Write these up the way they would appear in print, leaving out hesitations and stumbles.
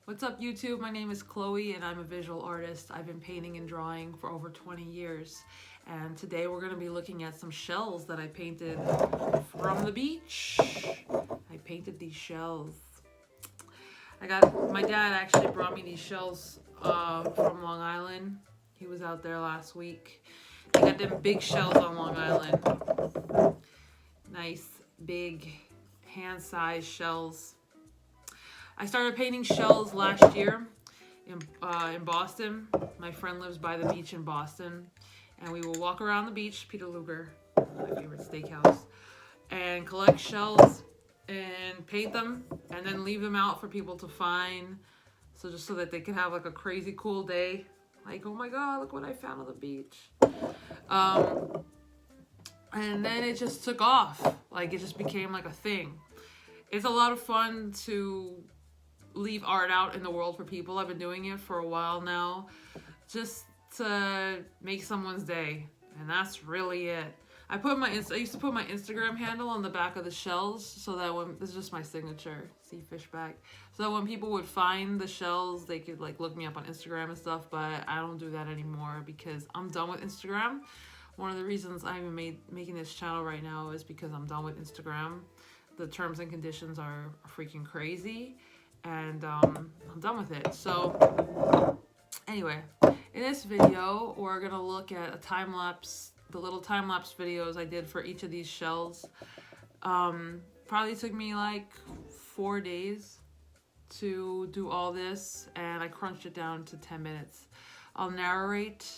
What's up, YouTube? My name is Chloe and I'm a visual artist. I've been painting and drawing for over 20 years. And today we're going to be looking at some shells that I painted from the beach. I painted these shells. My dad actually brought me these shells from Long Island. He was out there last week. They got them big shells on Long Island. Nice, big, hand-sized shells. I started painting shells last year in Boston. My friend lives by the beach in Boston. And we will walk around the beach, Peter Luger, my favorite steakhouse, and collect shells and paint them and then leave them out for people to find. So just so that they can have like a crazy cool day. Like, oh my God, look what I found on the beach. And then it just took off. Like, it just became like a thing. It's a lot of fun to leave art out in the world for people. I've been doing it for a while now, just to make someone's day, and that's really it. I used to put my Instagram handle on the back of the shells, so that this is just my signature, see Fishback, so that when people would find the shells, they could like look me up on Instagram and stuff. But I don't do that anymore because I'm done with Instagram. One of the reasons I'm making this channel right now is because I'm done with Instagram. The terms and conditions are freaking crazy. And I'm done with it. So anyway, in this video, we're going to look at a time-lapse, the little time-lapse videos I did for each of these shells. Probably took me like 4 days to do all this, and I crunched it down to 10 minutes. I'll narrate,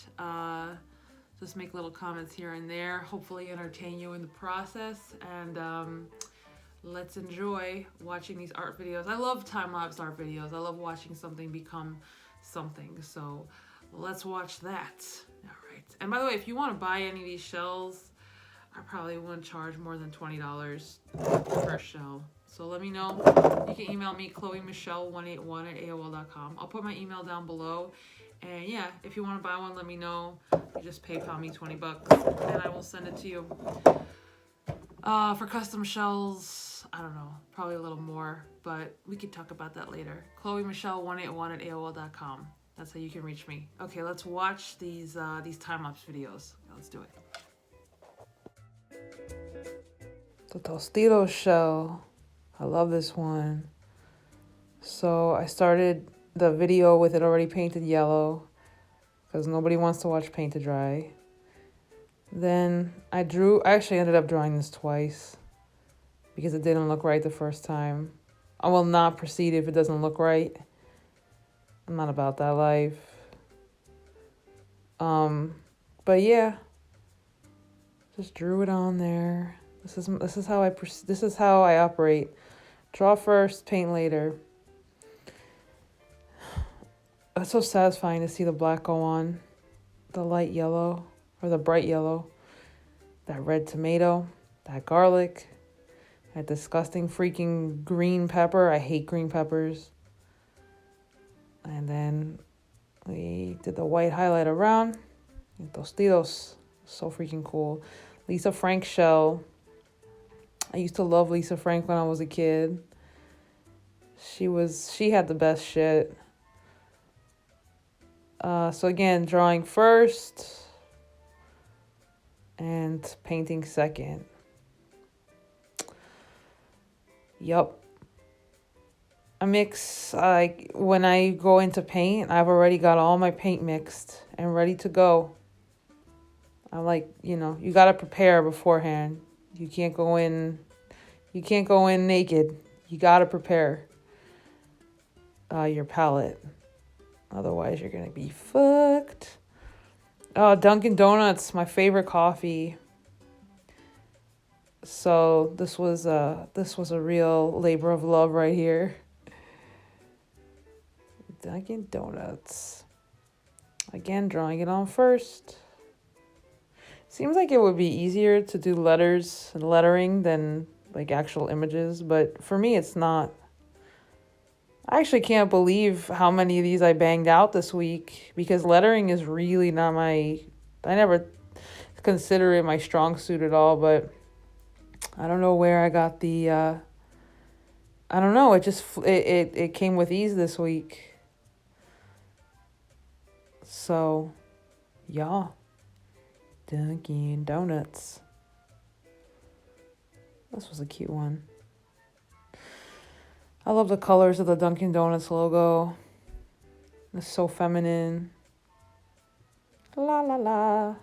just make little comments here and there, hopefully entertain you in the process, and let's enjoy watching these art videos. I love time-lapse art videos. I love watching something become something. So let's watch that. All right. And by the way, if you want to buy any of these shells, I probably wouldn't charge more than $20 per shell. So let me know. You can email me, chloemichelle181@aol.com. I'll put my email down below. And yeah, if you want to buy one, let me know. You just PayPal me $20 and I will send it to you. For custom shells, I don't know, probably a little more, but we could talk about that later. chloemichelle181@aol.com. That's how you can reach me. Okay, let's watch these time-lapse videos. Let's do it. The Tostitos shell. I love this one. So I started the video with it already painted yellow because nobody wants to watch paint to dry. Then I actually ended up drawing this twice because it didn't look right the first time. I will not proceed if it doesn't look right. I'm not about that life. But yeah, just drew it on there. This is how I operate. Draw first, paint later. It's so satisfying to see the black go on, the light yellow. Or the bright yellow, that red tomato, that garlic, that disgusting freaking green pepper. I hate green peppers. And then we did the white highlight around. Tostitos, so freaking cool. Lisa Frank shell. I used to love Lisa Frank when I was a kid. She had the best shit. So again, drawing first and painting second. Yup. When I go into paint, I've already got all my paint mixed and ready to go. You got to prepare beforehand. You can't go in naked. You got to prepare your palette. Otherwise, you're going to be fucked. Oh, Dunkin' Donuts, my favorite coffee. So this was a real labor of love right here. Dunkin' Donuts. Again, drawing it on first. Seems like it would be easier to do letters and lettering than like actual images, but for me it's not. I actually can't believe how many of these I banged out this week because lettering is really not I never consider it my strong suit at all, but I don't know where I got the I don't know. It just it came with ease this week. So, yeah, Dunkin' Donuts. This was a cute one. I love the colors of the Dunkin' Donuts logo. It's so feminine. La la la.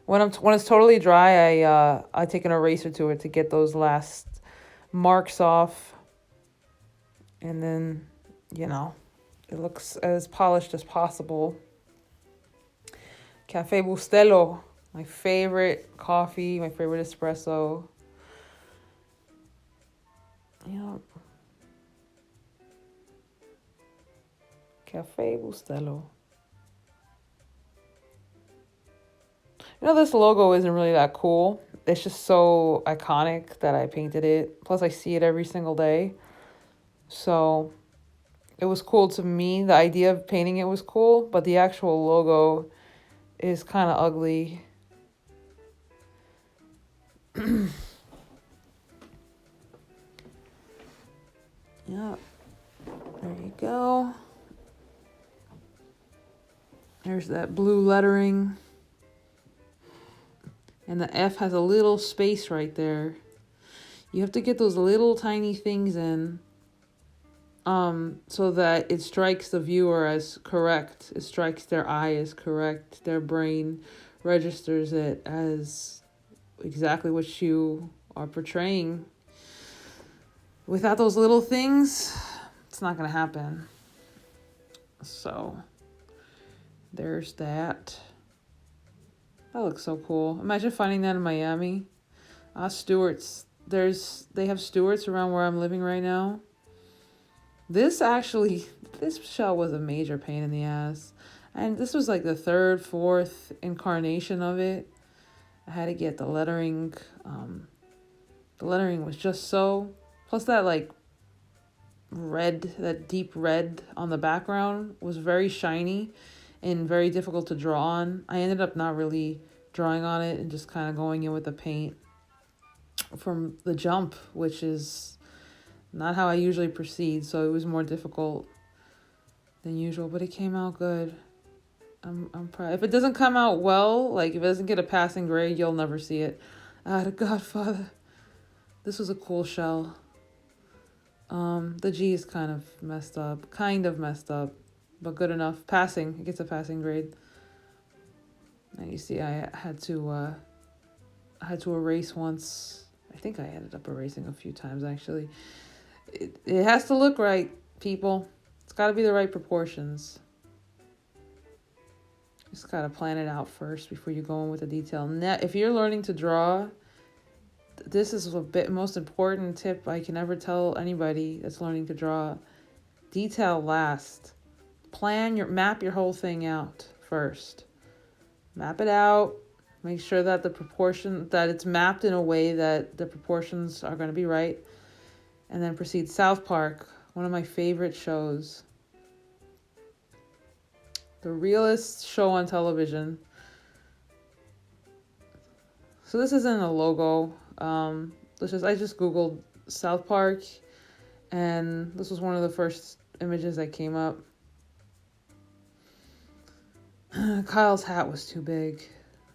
When it's totally dry, I take an eraser to it to get those last marks off, and then it looks as polished as possible. Cafe Bustelo, my favorite coffee, my favorite espresso. Yeah. Cafe Bustelo. This logo isn't really that cool. It's just so iconic that I painted it. Plus, I see it every single day. So, it was cool to me. The idea of painting it was cool, but the actual logo is kind of ugly. Yeah. There you go. There's that blue lettering. And the F has a little space right there. You have to get those little tiny things in so that it strikes the viewer as correct. It strikes their eye as correct. Their brain registers it as exactly what you are portraying. Without those little things, it's not going to happen. So, there's that. That looks so cool. Imagine finding that in Miami. Stewart's. They have Stewart's around where I'm living right now. This shell was a major pain in the ass. And this was like the third, fourth incarnation of it. I had to get the lettering. The lettering was just so... Plus that like red, that deep red on the background was very shiny and very difficult to draw on. I ended up not really drawing on it and just kind of going in with the paint from the jump, which is not how I usually proceed, so it was more difficult than usual, but it came out good. I'm proud. If it doesn't come out well, like if it doesn't get a passing grade, you'll never see it. The Godfather. This was a cool shell. The G is kind of messed up, but good enough. Passing, it gets a passing grade. And you see, I had to erase once. I think I ended up erasing a few times actually. It has to look right, people. It's got to be the right proportions. Just got to plan it out first before you go in with the detail. Now, if you're learning to draw, this is the most important tip I can ever tell anybody that's learning to draw. Detail last. Map your whole thing out first. Map it out. Make sure that that it's mapped in a way that the proportions are going to be right. And then proceed. South Park, one of my favorite shows. The realest show on television. So this isn't a logo. I just Googled South Park, and this was one of the first images that came up. Kyle's hat was too big.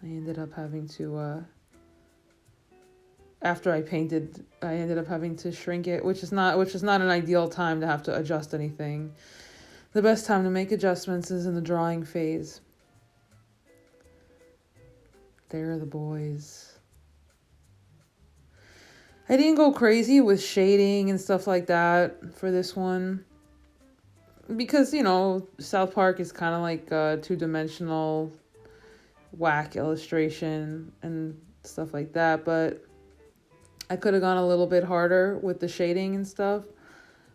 I ended up having to, after I painted, I ended up having to shrink it, which is not an ideal time to have to adjust anything. The best time to make adjustments is in the drawing phase. There are the boys. I didn't go crazy with shading and stuff like that for this one. Because, South Park is kind of like a two-dimensional whack illustration and stuff like that. But I could have gone a little bit harder with the shading and stuff.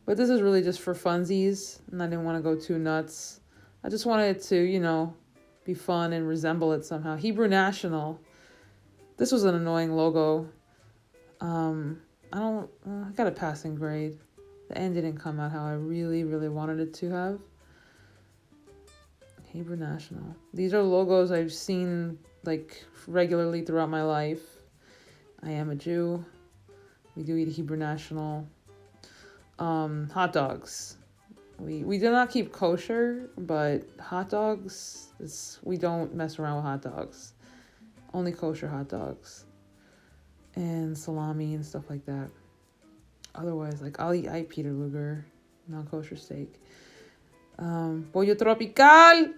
But this is really just for funsies. And I didn't want to go too nuts. I just wanted it to, be fun and resemble it somehow. Hebrew National. This was an annoying logo. I got a passing grade. The end didn't come out how I really, really wanted it to have. Hebrew National. These are logos I've seen like regularly throughout my life. I am a Jew. We do eat Hebrew National. Hot dogs. We do not keep kosher, but hot dogs, we don't mess around with hot dogs. Only kosher hot dogs. And salami and stuff like that. Otherwise, like, I eat Peter Luger, non-kosher steak. Pollo Tropical,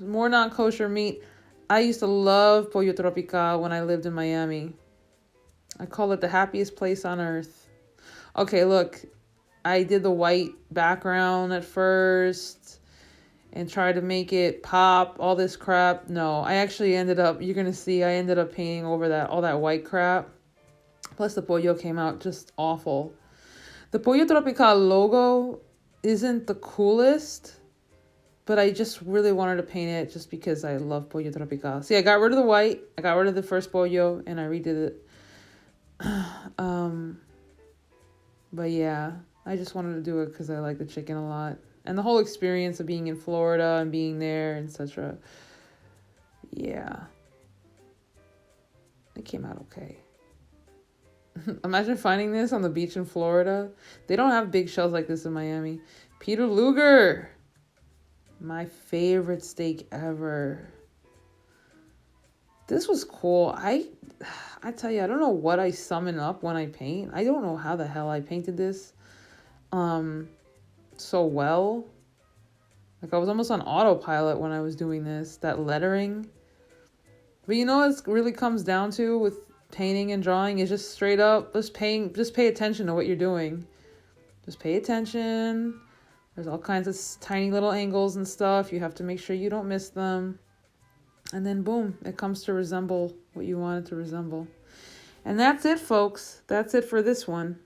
more non-kosher meat. I used to love Pollo Tropical when I lived in Miami. I call it the happiest place on earth. Okay, look, I did the white background at first and tried to make it pop, all this crap. No, I actually ended up, you're going to see, I ended up painting over all that white crap. Plus the pollo came out just awful. The Pollo Tropical logo isn't the coolest, but I just really wanted to paint it just because I love Pollo Tropical. See, I got rid of the white, I got rid of the first pollo, and I redid it. But yeah, I just wanted to do it because I like the chicken a lot. And the whole experience of being in Florida and being there, etc. Yeah. It came out okay. Imagine finding this on the beach in Florida. They don't have big shells like this in Miami. Peter Luger. My favorite steak ever. This was cool. I tell you, I don't know what I summon up when I paint. I don't know how the hell I painted this so well. Like, I was almost on autopilot when I was doing this, that lettering. But you know what it really comes down to with painting and drawing is just straight up just pay attention to what you're doing. Just pay attention. There's all kinds of tiny little angles and stuff. You have to make sure you don't miss them. And then boom, it comes to resemble what you want it to resemble. And that's it, folks. That's it for this one.